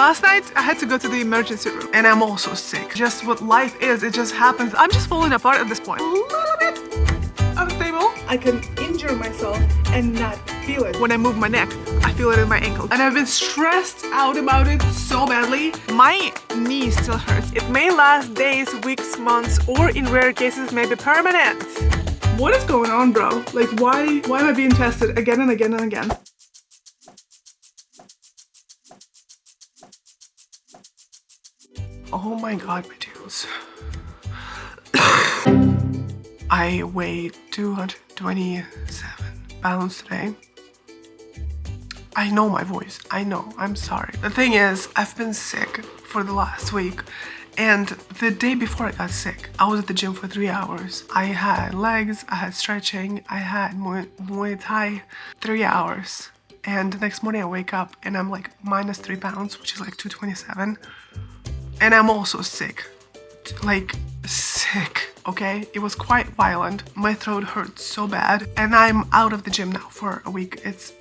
Last night I had to go to the emergency room and I'm also sick. Just what life is, it just happens. I'm just falling apart at this point. A little bit unstable. I can injure myself and not feel it. When I move my neck, I feel it in my ankle. And I've been stressed out about it so badly. My knee still hurts. It may last days, weeks, months, or in rare cases may be permanent. What is going on, bro? Like, why am I being tested again and again and again? Oh my god, my dudes. I weigh 227 pounds today. I know my voice. I know. I'm sorry. The thing is, I've been sick for the last week. And the day before I got sick, I was at the gym for 3 hours. I had legs, I had stretching, I had Muay Thai, 3 hours. And the next morning I wake up and I'm like -3 pounds, which is like 227. And I'm also sick, like sick, okay? It was quite violent. My throat hurt so bad and I'm out of the gym now for a week. It's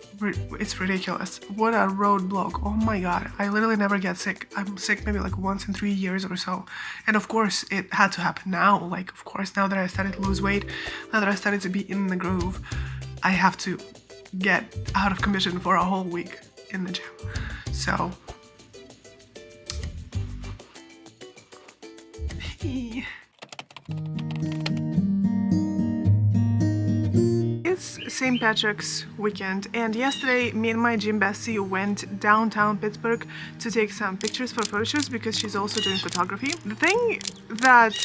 ridiculous. What a roadblock. Oh my god, I literally never get sick. I'm sick maybe like once in 3 years or so. And of course it had to happen now. Like, of course, now that I started to lose weight, now that I started to be in the groove, I have to get out of commission for a whole week in the gym. So it's St. Patrick's weekend, and yesterday me and my gym bestie went downtown Pittsburgh to take some pictures for photo shoots because she's also doing photography. The thing that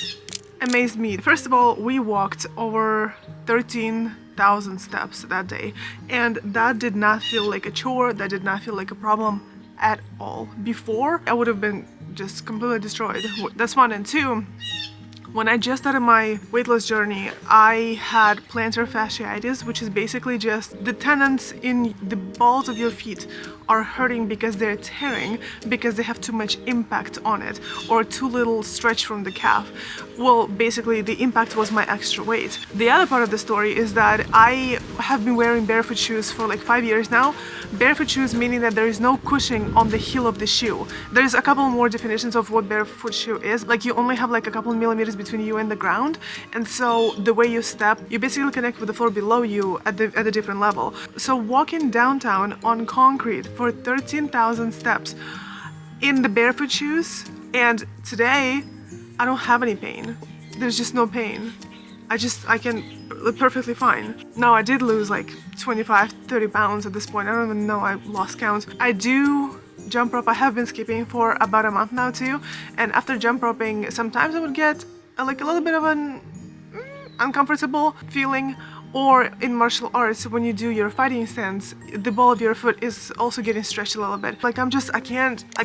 amazed me, first of all, we walked over 13,000 steps that day, and that did not feel like a chore, that did not feel like a problem at all. Before, I would have been just completely destroyed. That's one. And two, when I just started my weight loss journey, I had plantar fasciitis, which is basically just the tendons in the balls of your feet are hurting because they're tearing because they have too much impact on it or too little stretch from the calf. Well, basically the impact was my extra weight. The other part of the story is that I have been wearing barefoot shoes for like 5 years now. Barefoot shoes meaning that there is no cushioning on the heel of the shoe. There's a couple more definitions of what barefoot shoe is. Like, you only have like a couple of millimeters between you and the ground, and so the way you step, you basically connect with the floor below you at a different level. So walking downtown on concrete for 13,000 steps in the barefoot shoes, and today I don't have any pain. There's just no pain. I can look perfectly fine. Now, I did lose like 25-30 pounds at this point. I don't even know, I lost count. I do jump rope. I have been skipping for about a month now too, and after jump roping sometimes I would get like a little bit of an uncomfortable feeling. Or in martial arts, when you do your fighting stance, the ball of your foot is also getting stretched a little bit. Like, I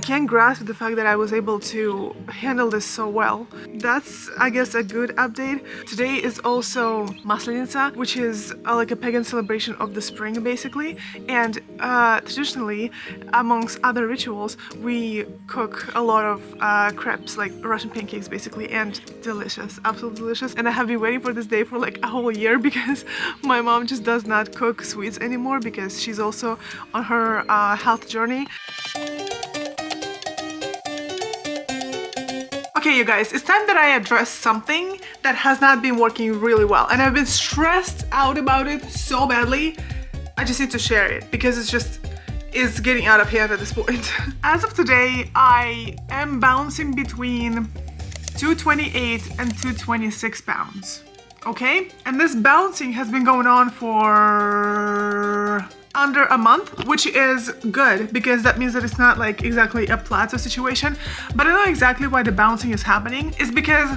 can't grasp the fact that I was able to handle this so well. That's, I guess, a good update. Today is also Maslenitsa, which is like a pagan celebration of the spring, basically. And traditionally, amongst other rituals, we cook a lot of crepes, like Russian pancakes, basically, and delicious, absolutely delicious. And I have been waiting for this day for like a whole year because my mom just does not cook sweets anymore because she's also on her health journey. Okay, you guys, it's time that I address something that has not been working really well, and I've been stressed out about it so badly. I just need to share it because it's getting out of hand at this point. As of today, I am bouncing between 228 and 226 pounds. Okay, and this bouncing has been going on for under a month, which is good because that means that it's not like exactly a plateau situation. But I know exactly why the bouncing is happening. It's because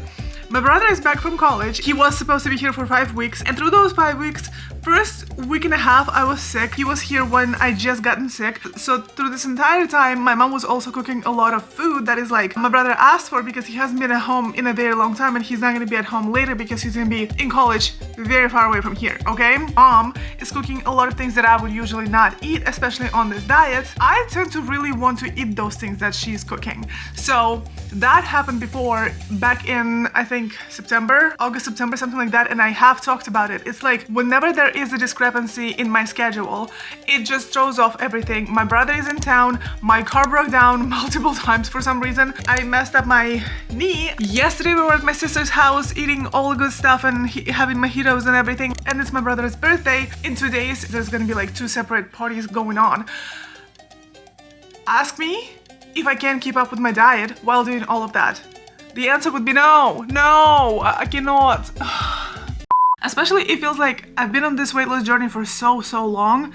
my brother is back from college. He was supposed to be here for 5 weeks, and through those 5 weeks, first week and a half I was sick. He was here when I just gotten sick. So through this entire time, my mom was also cooking a lot of food that is like my brother asked for because he hasn't been at home in a very long time, and he's not gonna be at home later because he's gonna be in college very far away from here, okay? Mom is cooking a lot of things that I would usually not eat, especially on this diet. I tend to really want to eat those things that she's cooking. So that happened before, back in, I think, August, September, something like that, and I have talked about it. It's like whenever there is a discrepancy in my schedule, it just throws off everything. My brother is in town, my car broke down multiple times for some reason. I messed up my knee. Yesterday we were at my sister's house eating all the good stuff and having mojitos and everything, and it's my brother's birthday. In 2 days there's gonna be like 2 separate parties going on. Ask me if I can keep up with my diet while doing all of that. The answer would be no, I cannot. Especially it feels like I've been on this weight loss journey for so long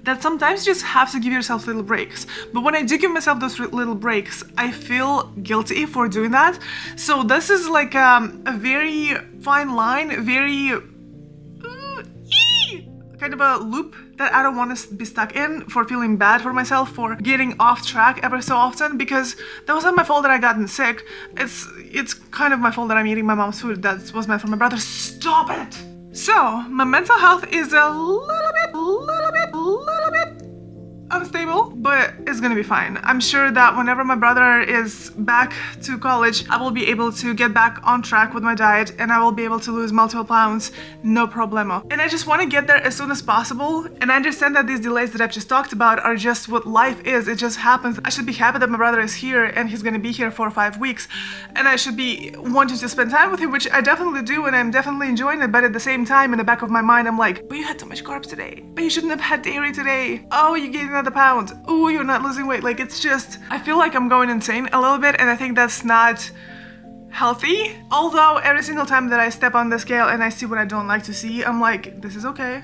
that sometimes you just have to give yourself little breaks. But when I do give myself those little breaks, I feel guilty for doing that. So this is like a very fine line, very kind of a loop that I don't want to be stuck in, for feeling bad for myself for getting off track ever so often, because that was not my fault that I gotten sick. It's kind of my fault that I'm eating my mom's food that was meant for my brother. Stop it! So my mental health is a little bit unstable, but it's gonna be fine. I'm sure that whenever my brother is back to college, I will be able to get back on track with my diet and I will be able to lose multiple pounds, no problemo. And I just want to get there as soon as possible. And I understand that these delays that I've just talked about are just what life is. It just happens. I should be happy that my brother is here and he's gonna be here for 5 weeks. And I should be wanting to spend time with him, which I definitely do, and I'm definitely enjoying it. But at the same time, in the back of my mind, I'm like, but you had too much carbs today. But you shouldn't have had dairy today. Oh, you gained another pound. Oh, you're not losing weight. Like, it's just, I feel like I'm going insane a little bit, and I think that's not healthy. Although every single time that I step on the scale and I see what I don't like to see, I'm like, this is okay.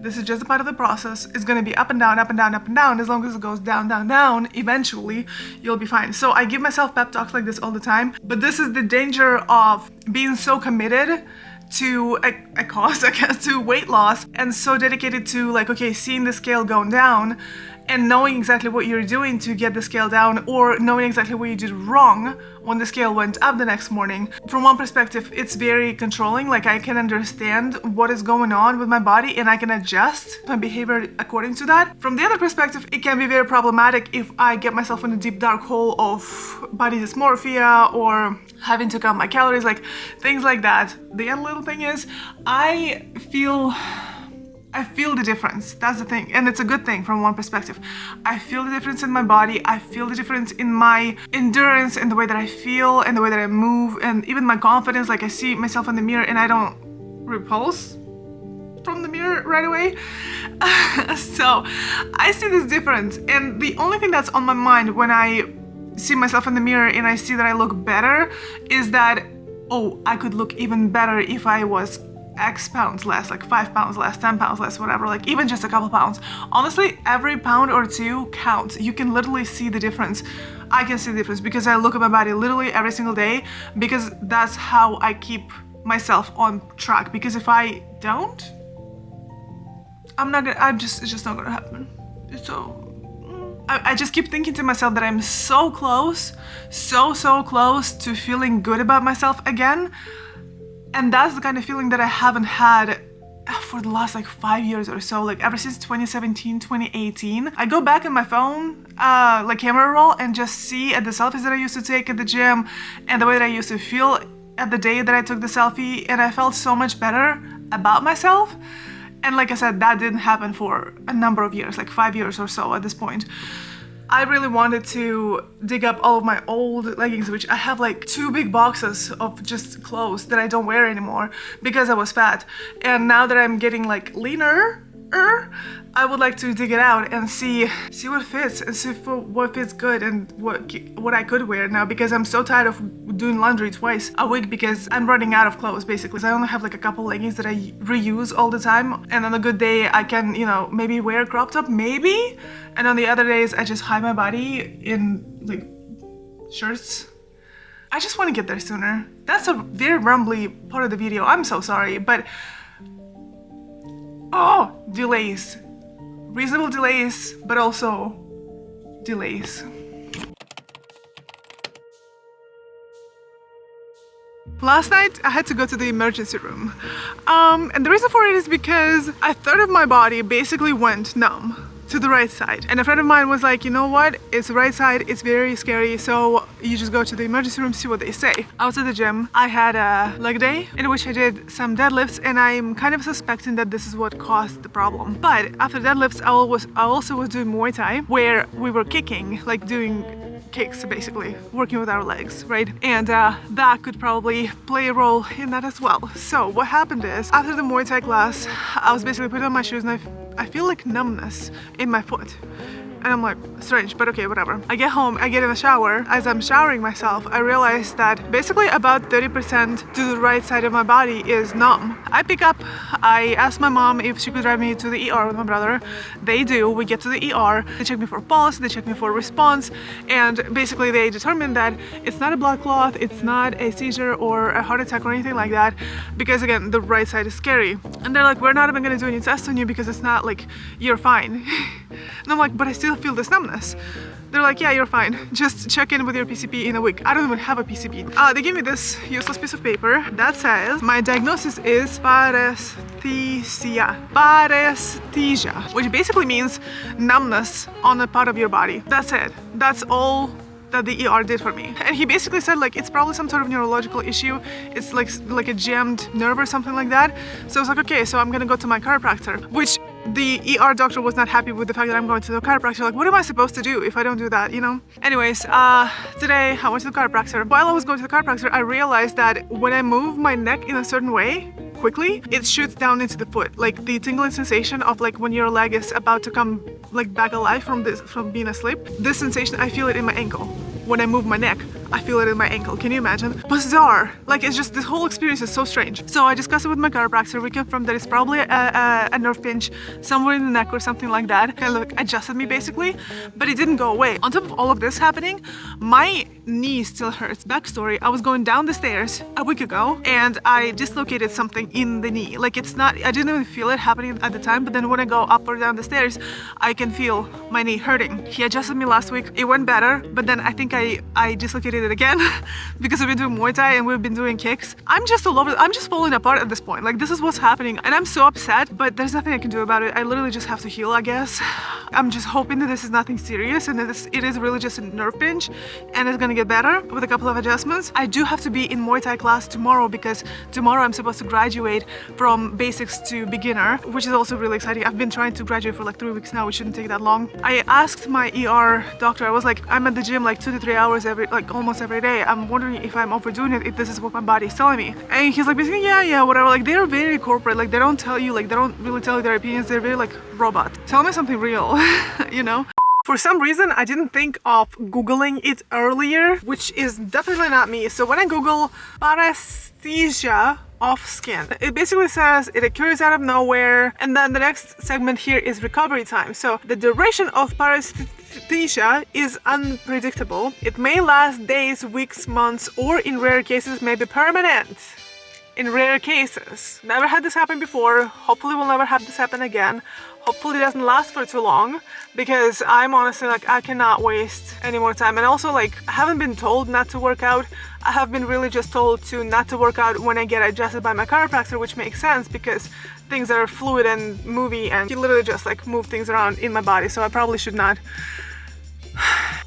This is just a part of the process. It's gonna be up and down, up and down, up and down. As long as it goes down, down, down, eventually you'll be fine. So I give myself pep talks like this all the time, but this is the danger of being so committed to a cause, I guess, to weight loss, and so dedicated to, like, okay, seeing the scale going down and knowing exactly what you're doing to get the scale down, or knowing exactly what you did wrong when the scale went up the next morning. From one perspective, it's very controlling. Like, I can understand what is going on with my body and I can adjust my behavior according to that. From the other perspective, it can be very problematic if I get myself in a deep dark hole of body dysmorphia or having to count my calories, like things like that. The other little thing is, I feel the difference. That's the thing, and it's a good thing from one perspective. I feel the difference in my body. I feel the difference in my endurance and the way that I feel and the way that I move, and even my confidence. Like, I see myself in the mirror and I don't repulse from the mirror right away. So I see this difference, and the only thing that's on my mind when I see myself in the mirror and I see that I look better is that, oh, I could look even better if I was X pounds less, like 5 pounds less, 10 pounds less, whatever, like even just a couple pounds. Honestly, every pound or two counts. You can literally see the difference. I can see the difference because I look at my body literally every single day, because that's how I keep myself on track. Because if I don't, it's just not gonna happen. So I just keep thinking to myself that I'm so close, so close to feeling good about myself again. And that's the kind of feeling that I haven't had for the last like 5 years or so, like ever since 2017, 2018. I go back in my phone, like camera roll, and just see at the selfies that I used to take at the gym and the way that I used to feel at the day that I took the selfie, and I felt so much better about myself. And like I said, that didn't happen for a number of years, like 5 years or so at this point. I really wanted to dig up all of my old leggings, which I have like 2 big boxes of just clothes that I don't wear anymore because I was fat. And now that I'm getting like leaner, I would like to dig it out and see what fits, and see what fits good and what I could wear now, because I'm so tired of doing laundry twice a week because I'm running out of clothes basically. I only have like a couple leggings that I reuse all the time, and on a good day I can, you know, maybe wear a crop top, maybe, and on the other days I just hide my body in like shirts. I just want to get there sooner. That's a very rumbly part of the video. I'm so sorry, but oh, delays. Reasonable delays, but also delays. Last night I had to go to the emergency room. And the reason for it is because a third of my body basically went numb. to the right side. And a friend of mine was like, you know what, it's the right side, it's very scary, so you just go to the emergency room, see what they say. I was at the gym, I had a leg day in which I did some deadlifts, and I'm kind of suspecting that this is what caused the problem. But after deadlifts, I also was doing Muay Thai, where we were kicking, like doing kicks, basically working with our legs, right? And that could probably play a role in that as well. So what happened is, after the Muay Thai class, I was basically putting on my shoes, and I feel like numbness in my foot. And I'm like, strange, but okay, whatever. I get home, I get in the shower. As I'm showering myself, I realize that basically about 30% to the right side of my body is numb. I pick up, I asked my mom if she could drive me to the ER with my brother. They do. We get to the ER. They check me for pulse, they check me for response, and basically they determine that it's not a blood clot, it's not a seizure or a heart attack or anything like that, because again, the right side is scary. And they're like, we're not even gonna do any tests on you because it's not like, you're fine. And I'm like, but I still feel this numbness. They're like, yeah, you're fine. Just check in with your PCP in a week. I don't even have a PCP. They gave me this useless piece of paper that says my diagnosis is paresthesia, which basically means numbness on a part of your body. That's it. That's all that the ER did for me. And he basically said like it's probably some sort of neurological issue. It's like a jammed nerve or something like that. So I was like, okay, so I'm gonna go to my chiropractor, which the ER doctor was not happy with the fact that I'm going to the chiropractor. Like, what am I supposed to do if I don't do that, you know? Anyways, today I went to the chiropractor. While I was going to the chiropractor, I realized that when I move my neck in a certain way, quickly, it shoots down into the foot. Like the tingling sensation of like when your leg is about to come like back alive from being asleep. This sensation, I feel it in my ankle. When I move my neck, I feel it in my ankle. Can you imagine? Bizarre. Like, it's just, this whole experience is so strange. So I discussed it with my chiropractor. We confirmed that it's probably a nerve pinch somewhere in the neck or something like that. Kind of like adjusted me basically, but it didn't go away. On top of all of this happening, my knee still hurts. Backstory, I was going down the stairs a week ago and I dislocated something in the knee. Like, it's not, I didn't even feel it happening at the time, but then when I go up or down the stairs, I can feel my knee hurting. He adjusted me last week. It went better, but then I think I dislocated it again because we've been doing Muay Thai and we've been doing kicks. I'm just all over, I'm just falling apart at this point. Like, this is what's happening and I'm so upset, but there's nothing I can do about it. I literally just have to heal, I guess. I'm just hoping that this is nothing serious and that it is really just a nerve pinch and it's gonna get better with a couple of adjustments. I do have to be in Muay Thai class tomorrow because tomorrow I'm supposed to graduate from basics to beginner, which is also really exciting. I've been trying to graduate for like 3 weeks now, which shouldn't take that long. I asked my ER doctor, I was like, I'm at the gym like 2 to 3 hours almost every day. I'm wondering if I'm overdoing it, if this is what my body is telling me. And he's like, basically, yeah, whatever. Like, they're very corporate. Like, they don't tell you, like, they don't really tell you their opinions. They're very like robot. Tell me something real, you know? For some reason, I didn't think of Googling it earlier, which is definitely not me. So when I Google paresthesia of skin, it basically says it occurs out of nowhere, and then the next segment here is recovery time. So the duration of paresthesia is unpredictable. It may last days, weeks, months, or in rare cases may be permanent. In rare cases. Never had this happen before. Hopefully we'll never have this happen again. Hopefully it doesn't last for too long, because I'm honestly like, I cannot waste any more time. And also, like, I haven't been told not to work out. I have been really just told to not to work out when I get adjusted by my chiropractor, which makes sense because things are fluid and moving and he literally just like move things around in my body. So I probably should not.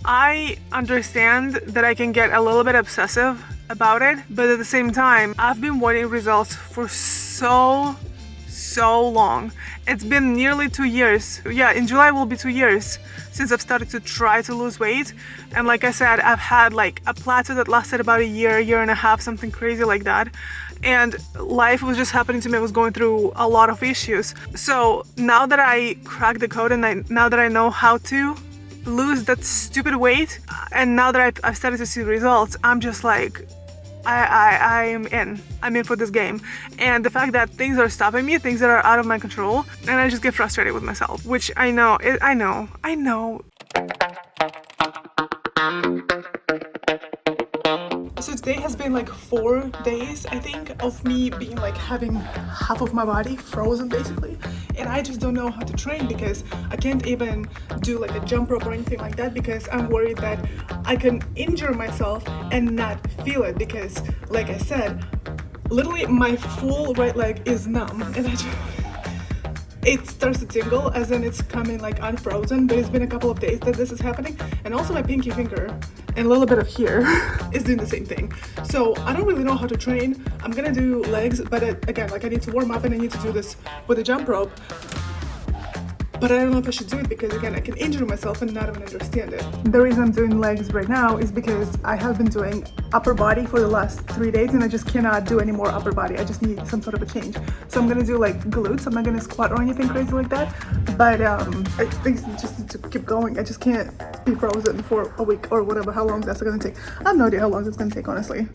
I understand that I can get a little bit obsessive about it, but at the same time, I've been waiting results for so long. It's been nearly 2 years. Yeah, in July will be 2 years since I've started to try to lose weight. And like I said, I've had like a plateau that lasted about a year and a half, something crazy like that. And life was just happening to me. I was going through a lot of issues. So now that I cracked the code and now that I know how to lose that stupid weight, and now that I've started to see results, I'm just like, I'm in for this game. And the fact that things are stopping me, things that are out of my control, and I just get frustrated with myself, which I know. So today has been like 4 days, I think, of me being like having half of my body frozen basically, and I just don't know how to train because I can't even do like a jump rope or anything like that because I'm worried that I can injure myself and not feel it because, like I said, literally my full right leg is numb and it starts to tingle, as in it's coming like unfrozen, but it's been a couple of days that this is happening. And also my pinky finger and a little bit of here is doing the same thing. So I don't really know how to train. I'm gonna do legs, but again, like I need to warm up and I need to do this with a jump rope. But I don't know if I should do it because, again, I can injure myself and not even understand it. The reason I'm doing legs right now is because I have been doing upper body for the last 3 days and I just cannot do any more upper body. I just need some sort of a change. So I'm gonna do like glutes. I'm not gonna squat or anything crazy like that. But I think just to keep going. I just can't be frozen for a week or whatever, how long that's gonna take. I have no idea how long it's gonna take, honestly.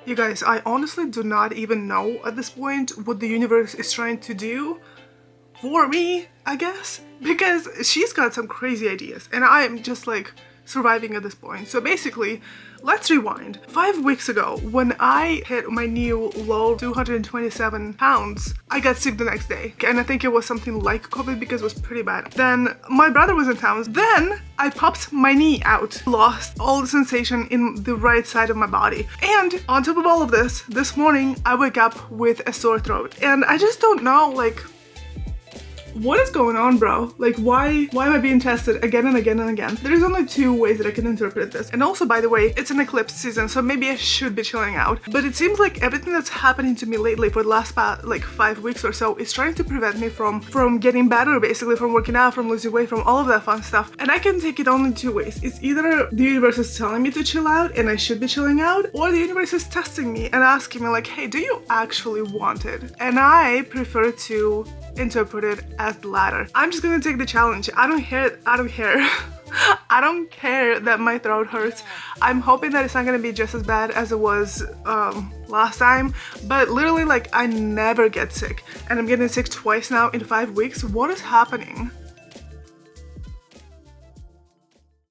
You guys, I honestly do not even know at this point what the universe is trying to do for me, I guess, because she's got some crazy ideas and I am just like surviving at this point. So basically, let's rewind. 5 weeks ago, when I hit my new low 227 pounds, I got sick the next day. And I think it was something like COVID because it was pretty bad. Then my brother was in town. Then I popped my knee out, lost all the sensation in the right side of my body. And on top of all of this morning, I wake up with a sore throat. And I just don't know, like, what is going on, bro? Like, why am I being tested again and again and again? There's only 2 ways that I can interpret this. And also, by the way, it's an eclipse season, so maybe I should be chilling out. But it seems like everything that's happening to me lately for the last like 5 weeks or so is trying to prevent me from getting better, basically, from working out, from losing weight, from all of that fun stuff. And I can take it only 2 ways. It's either the universe is telling me to chill out and I should be chilling out, or the universe is testing me and asking me like, hey, do you actually want it? And I prefer to interpret it as the latter. I'm just gonna take the challenge. I don't care. I don't care that my throat hurts. I'm hoping that it's not gonna be just as bad as it was last time, but literally, like, I never get sick and I'm getting sick twice now in 5 weeks. What is happening?